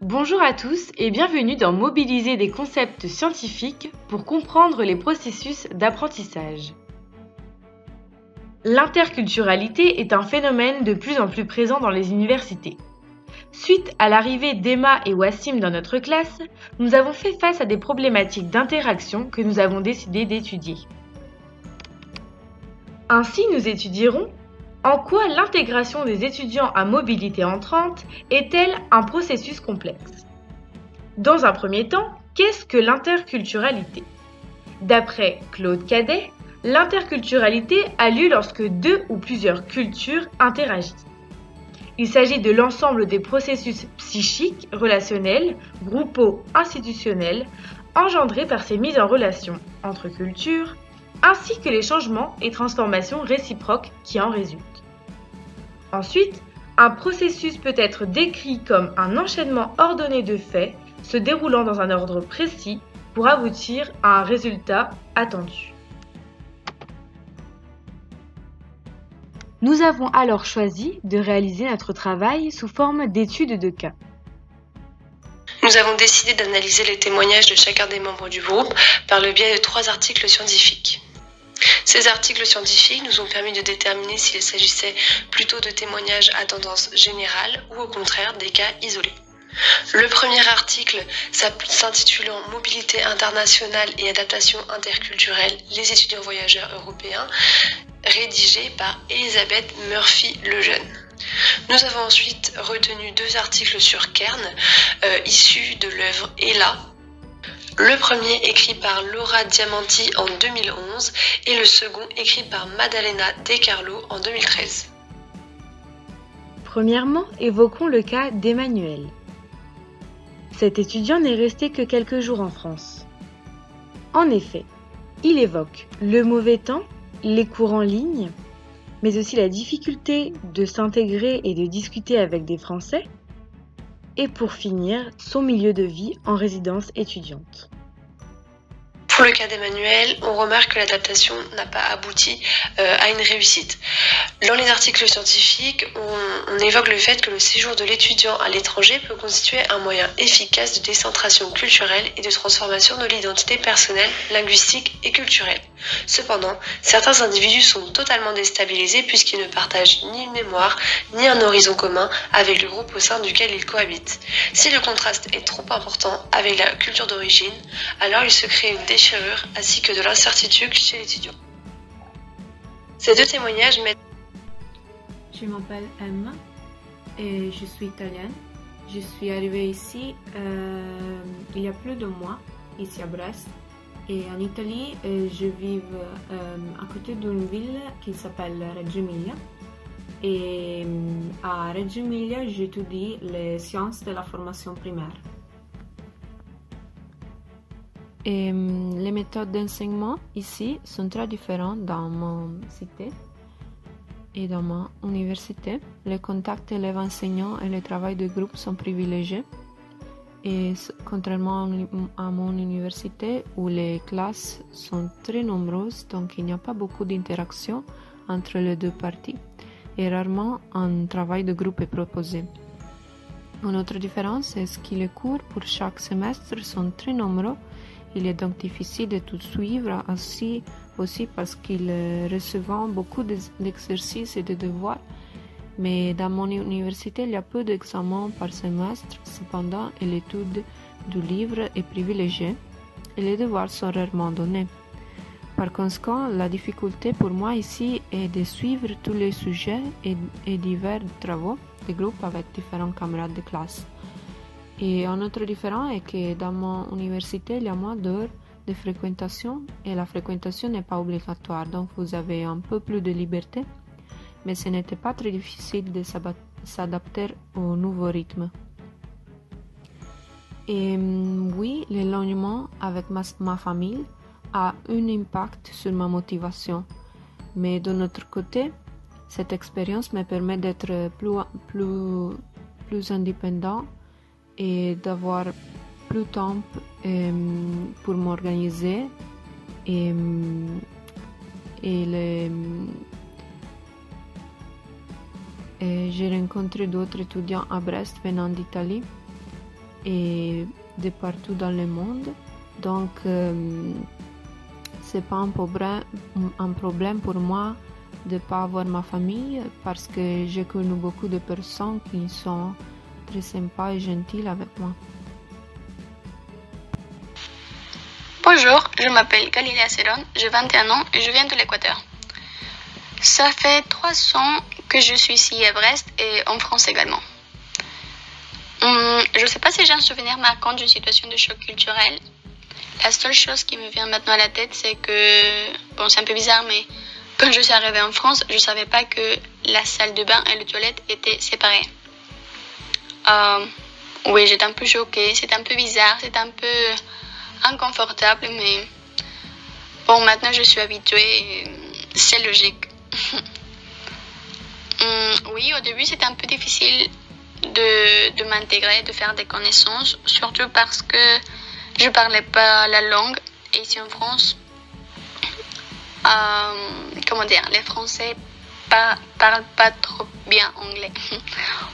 Bonjour à tous et bienvenue dans Mobiliser des concepts scientifiques pour comprendre les processus d'apprentissage. L'interculturalité est un phénomène de plus en plus présent dans les universités. Suite à l'arrivée d'Emma et Wassim dans notre classe, nous avons fait face à des problématiques d'interaction que nous avons décidé d'étudier. Ainsi, nous étudierons en quoi l'intégration des étudiants à mobilité entrante est-elle un processus complexe. Dans un premier temps, qu'est-ce que l'interculturalité? D'après Claude Cadet, l'interculturalité a lieu lorsque deux ou plusieurs cultures interagissent. Il s'agit de l'ensemble des processus psychiques, relationnels, groupaux, institutionnels, engendrés par ces mises en relation entre cultures, ainsi que les changements et transformations réciproques qui en résultent. Ensuite, un processus peut être décrit comme un enchaînement ordonné de faits se déroulant dans un ordre précis pour aboutir à un résultat attendu. Nous avons alors choisi de réaliser notre travail sous forme d'études de cas. Nous avons décidé d'analyser les témoignages de chacun des membres du groupe par le biais de 3 articles scientifiques. Ces articles scientifiques nous ont permis de déterminer s'il s'agissait plutôt de témoignages à tendance générale ou au contraire des cas isolés. Le premier article s'intitulant « Mobilité internationale et adaptation interculturelle, les étudiants voyageurs européens », rédigé par Elisabeth Murphy-Lejeune. Nous avons ensuite retenu 2 articles sur Kern, issus de l'œuvre Ella. Le premier écrit par Laura Diamanti en 2011 et le second écrit par Maddalena De Carlo en 2013. Premièrement, évoquons le cas d'Emmanuel. Cet étudiant n'est resté que quelques jours en France. En effet, il évoque le mauvais temps, les cours en ligne, mais aussi la difficulté de s'intégrer et de discuter avec des Français, et pour finir, son milieu de vie en résidence étudiante. Pour le cas d'Emmanuel, on remarque que l'adaptation n'a pas abouti à une réussite. Dans les articles scientifiques, on évoque le fait que le séjour de l'étudiant à l'étranger peut constituer un moyen efficace de décentration culturelle et de transformation de l'identité personnelle, linguistique et culturelle. Cependant, certains individus sont totalement déstabilisés puisqu'ils ne partagent ni une mémoire, ni un horizon commun avec le groupe au sein duquel ils cohabitent. Si le contraste est trop important avec la culture d'origine, alors il se crée une déchirure ainsi que de l'incertitude chez l'étudiant. Ces 2 témoignages mettent... Je m'appelle Emma et je suis italienne. Je suis arrivée ici il y a plus de mois, ici à Brest. Et en Italie, je vis à côté d'une ville qui s'appelle Reggio Emilia. Et à Reggio Emilia, j'étudie les sciences de la formation primaire. Et les méthodes d'enseignement ici sont très différentes dans mon cité et dans ma université. Les contacts élèves-enseignants et le travail de groupe sont privilégiés. Et contrairement à mon université où les classes sont très nombreuses, donc il n'y a pas beaucoup d'interaction entre les 2 parties et rarement un travail de groupe est proposé. Une autre différence est que les cours pour chaque semestre sont très nombreux. Il est donc difficile de tout suivre, aussi parce qu'il recevant beaucoup d'exercices et de devoirs. Mais dans mon université, il y a peu d'examens par semestre. Cependant, l'étude du livre est privilégiée et les devoirs sont rarement donnés. Par conséquent, la difficulté pour moi ici est de suivre tous les sujets et divers travaux de groupe avec différents camarades de classe. Et un autre différent est que dans mon université, il y a moins d'heures de fréquentation et la fréquentation n'est pas obligatoire. Donc, vous avez un peu plus de liberté. Mais ce n'était pas très difficile de s'adapter au nouveau rythme. Et oui, l'éloignement avec ma famille a un impact sur ma motivation. Mais d'un autre côté, cette expérience me permet d'être plus indépendant et d'avoir plus de temps pour m'organiser et J'ai rencontré d'autres étudiants à Brest venant d'Italie et de partout dans le monde. Donc, c'est pas un problème pour moi de ne pas avoir ma famille parce que j'ai connu beaucoup de personnes qui sont très sympas et gentilles avec moi. Bonjour, je m'appelle Galilea Ceron, j'ai 21 ans et je viens de l'Équateur. Ça fait 3 ans que je suis ici à Brest et en France également. Je ne sais pas si j'ai un souvenir marquant d'une situation de choc culturel. La seule chose qui me vient maintenant à la tête, c'est que, bon, c'est un peu bizarre, mais quand je suis arrivée en France, je ne savais pas que la salle de bain et les toilettes étaient séparées. Oui, j'étais un peu choquée, c'était un peu bizarre, c'était un peu inconfortable, mais bon, maintenant je suis habituée, c'est logique. Oui, au début c'était un peu difficile de m'intégrer, de faire des connaissances, surtout parce que je parlais pas la langue. Et ici en France, les Français parlent pas trop bien anglais,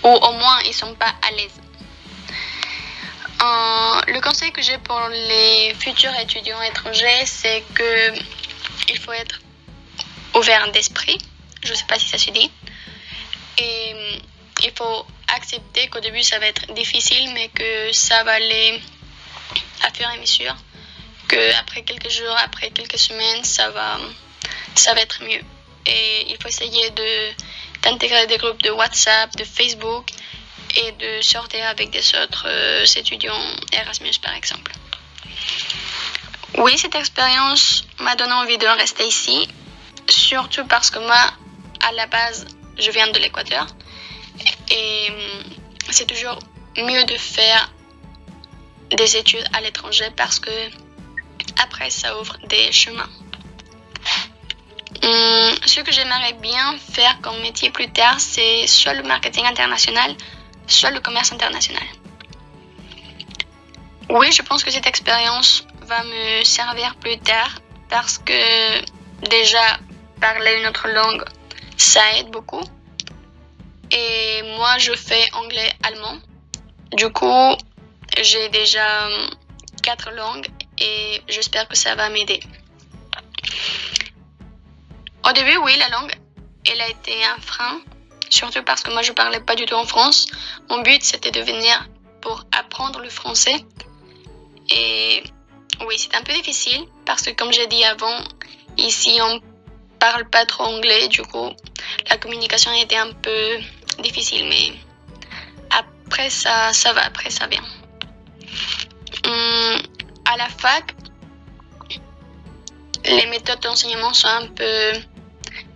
ou au moins ils sont pas à l'aise. Le conseil que j'ai pour les futurs étudiants étrangers, c'est que il faut être ouvert d'esprit. Je sais pas si ça se dit. Et il faut accepter qu'au début ça va être difficile, mais que ça va aller à fur et à mesure, que après quelques jours, après quelques semaines, ça va être mieux. Et il faut essayer d'intégrer des groupes de WhatsApp, de Facebook et de sortir avec des autres étudiants Erasmus par exemple. Oui, cette expérience m'a donné envie de rester ici, surtout parce que moi, à la base, je viens de l'Équateur et c'est toujours mieux de faire des études à l'étranger parce que après ça ouvre des chemins. Ce que j'aimerais bien faire comme métier plus tard, c'est soit le marketing international, soit le commerce international. Oui, je pense que cette expérience va me servir plus tard parce que déjà parler une autre langue, ça aide beaucoup. Et moi, je fais anglais-allemand. Du coup, j'ai déjà 4 langues et j'espère que ça va m'aider. Au début, oui, la langue, elle a été un frein, surtout parce que moi, je parlais pas du tout en France. Mon but, c'était de venir pour apprendre le français. Et oui, c'est un peu difficile parce que, comme j'ai dit avant, ici, on parle pas trop anglais. Du coup, la communication était un peu difficile, mais après, ça va, après, ça vient. À la fac, les méthodes d'enseignement sont un peu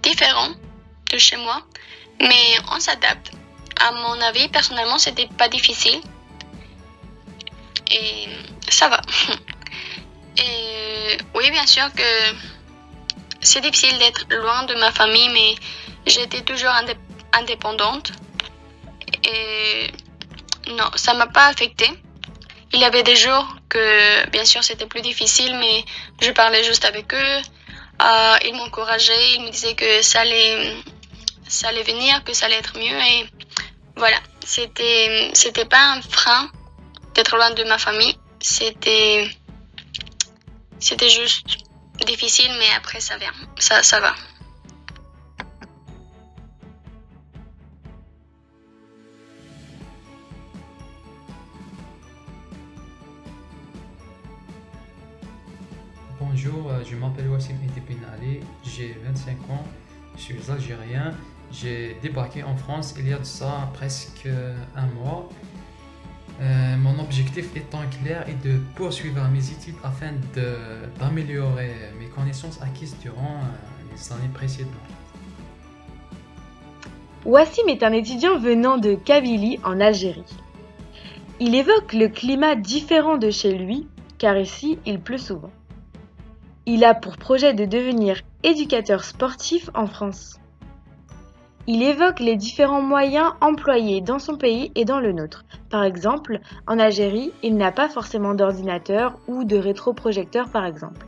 différentes de chez moi, mais on s'adapte. À mon avis, personnellement, c'était pas difficile et ça va. Et oui, bien sûr que c'est difficile d'être loin de ma famille, mais j'étais toujours indépendante et non, ça m'a pas affectée. Il y avait des jours que, bien sûr, c'était plus difficile, mais je parlais juste avec eux. Ils m'encourageaient, ils me disaient que ça allait venir, que ça allait être mieux. Et voilà, c'était pas un frein d'être loin de ma famille. C'était juste difficile, mais après ça vient, ça va. Bonjour, je m'appelle Wassim Edipin Ali, j'ai 25 ans, je suis algérien. J'ai débarqué en France il y a de ça presque un mois. Mon objectif étant clair est de poursuivre mes études afin d'améliorer mes connaissances acquises durant les années précédentes. Wassim est un étudiant venant de Kabylie en Algérie. Il évoque le climat différent de chez lui, car ici il pleut souvent. Il a pour projet de devenir éducateur sportif en France. Il évoque les différents moyens employés dans son pays et dans le nôtre. Par exemple, en Algérie, il n'a pas forcément d'ordinateur ou de rétroprojecteur par exemple.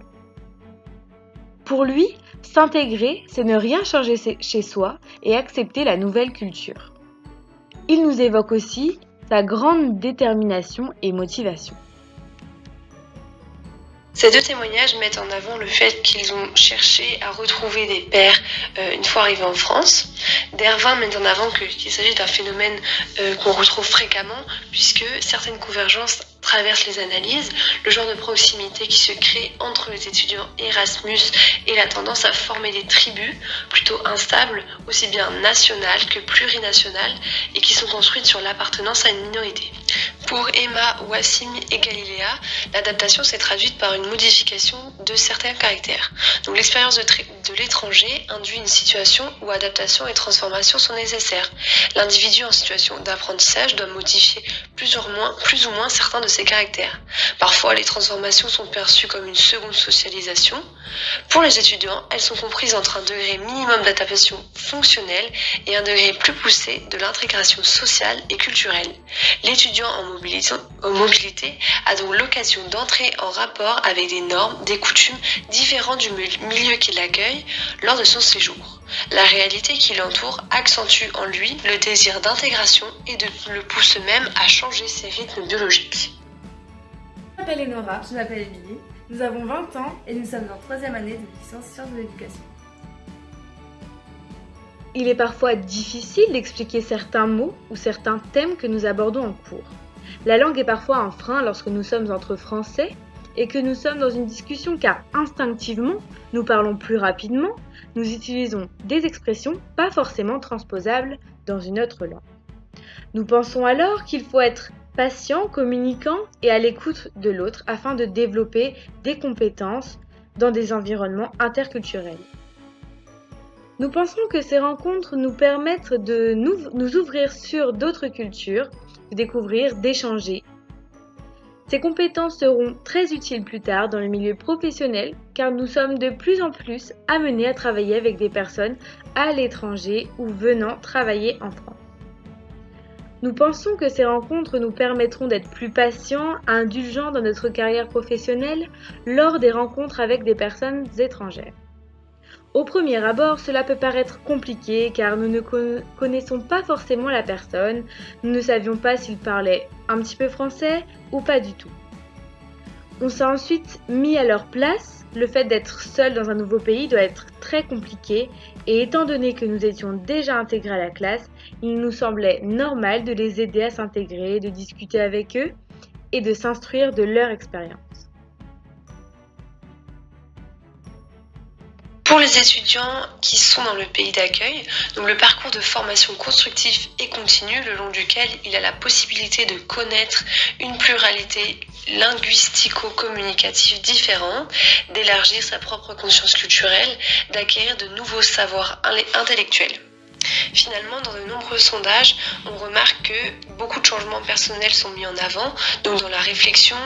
Pour lui, s'intégrer, c'est ne rien changer chez soi et accepter la nouvelle culture. Il nous évoque aussi sa grande détermination et motivation. Ces deux témoignages mettent en avant le fait qu'ils ont cherché à retrouver des pairs une fois arrivés en France. Dervin met en avant qu'il s'agit d'un phénomène qu'on retrouve fréquemment puisque certaines convergences traversent les analyses, le genre de proximité qui se crée entre les étudiants Erasmus et la tendance à former des tribus plutôt instables, aussi bien nationales que plurinationales, et qui sont construites sur l'appartenance à une minorité. Pour Emma, Wassim et Galiléa, l'adaptation s'est traduite par une modification de certains caractères. Donc l'expérience de l'étranger induit une situation où adaptation et transformation sont nécessaires. L'individu en situation d'apprentissage doit modifier plus ou moins certains de ses caractères. Parfois, les transformations sont perçues comme une seconde socialisation. Pour les étudiants, elles sont comprises entre un degré minimum d'adaptation fonctionnelle et un degré plus poussé de l'intégration sociale et culturelle. L'étudiant en mobilité a donc l'occasion d'entrer en rapport avec des normes, des coutumes différentes du milieu qui l'accueille lors de son séjour. La réalité qui l'entoure accentue en lui le désir d'intégration et le pousse même à changer ses rythmes biologiques. Je m'appelle Enora, je m'appelle Émilie, nous avons 20 ans et nous sommes en 3e année de licence sciences de l'éducation. Il est parfois difficile d'expliquer certains mots ou certains thèmes que nous abordons en cours. La langue est parfois un frein lorsque nous sommes entre Français et que nous sommes dans une discussion car instinctivement, nous parlons plus rapidement, nous utilisons des expressions pas forcément transposables dans une autre langue. Nous pensons alors qu'il faut être patient, communicant et à l'écoute de l'autre afin de développer des compétences dans des environnements interculturels. Nous pensons que ces rencontres nous permettent de nous ouvrir sur d'autres cultures, de découvrir, d'échanger. Ces compétences seront très utiles plus tard dans le milieu professionnel car nous sommes de plus en plus amenés à travailler avec des personnes à l'étranger ou venant travailler en France. Nous pensons que ces rencontres nous permettront d'être plus patients, indulgents dans notre carrière professionnelle lors des rencontres avec des personnes étrangères. Au premier abord, cela peut paraître compliqué car nous ne connaissons pas forcément la personne, nous ne savions pas s'il parlait un petit peu français ou pas du tout. On s'est ensuite mis à leur place, le fait d'être seul dans un nouveau pays doit être très compliqué et étant donné que nous étions déjà intégrés à la classe, il nous semblait normal de les aider à s'intégrer, de discuter avec eux et de s'instruire de leur expérience. Pour les étudiants qui sont dans le pays d'accueil, donc le parcours de formation constructif et continu le long duquel il a la possibilité de connaître une pluralité linguistico-communicative différente, d'élargir sa propre conscience culturelle, d'acquérir de nouveaux savoirs intellectuels. Finalement, dans de nombreux sondages, on remarque que beaucoup de changements personnels sont mis en avant. Donc dans la réflexion,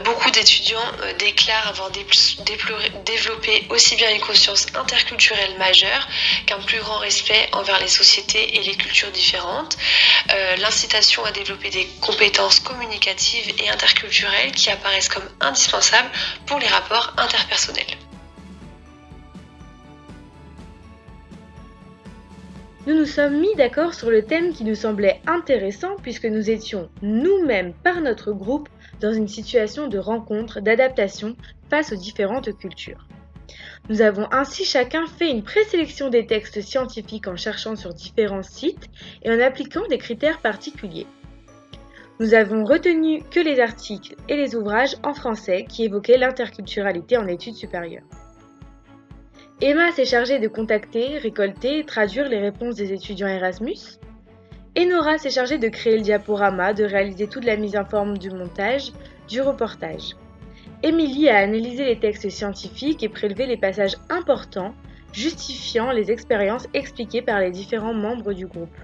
beaucoup d'étudiants déclarent avoir développé aussi bien une conscience interculturelle majeure qu'un plus grand respect envers les sociétés et les cultures différentes. L'incitation à développer des compétences communicatives et interculturelles qui apparaissent comme indispensables pour les rapports interpersonnels. Nous nous sommes mis d'accord sur le thème qui nous semblait intéressant puisque nous étions nous-mêmes par notre groupe dans une situation de rencontre, d'adaptation face aux différentes cultures. Nous avons ainsi chacun fait une présélection des textes scientifiques en cherchant sur différents sites et en appliquant des critères particuliers. Nous avons retenu que les articles et les ouvrages en français qui évoquaient l'interculturalité en études supérieures. Emma s'est chargée de contacter, récolter et traduire les réponses des étudiants Erasmus. Enora s'est chargée de créer le diaporama, de réaliser toute la mise en forme du montage, du reportage. Émilie a analysé les textes scientifiques et prélevé les passages importants, justifiant les expériences expliquées par les différents membres du groupe.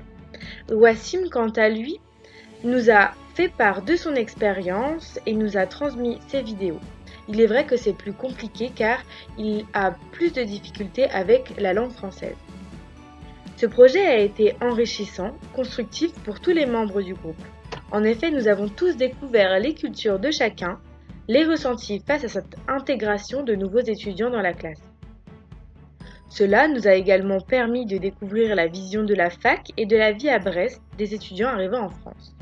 Wassim, quant à lui, nous a fait part de son expérience et nous a transmis ses vidéos. Il est vrai que c'est plus compliqué car il a plus de difficultés avec la langue française. Ce projet a été enrichissant, constructif pour tous les membres du groupe. En effet, nous avons tous découvert les cultures de chacun, les ressentis face à cette intégration de nouveaux étudiants dans la classe. Cela nous a également permis de découvrir la vision de la fac et de la vie à Brest des étudiants arrivant en France.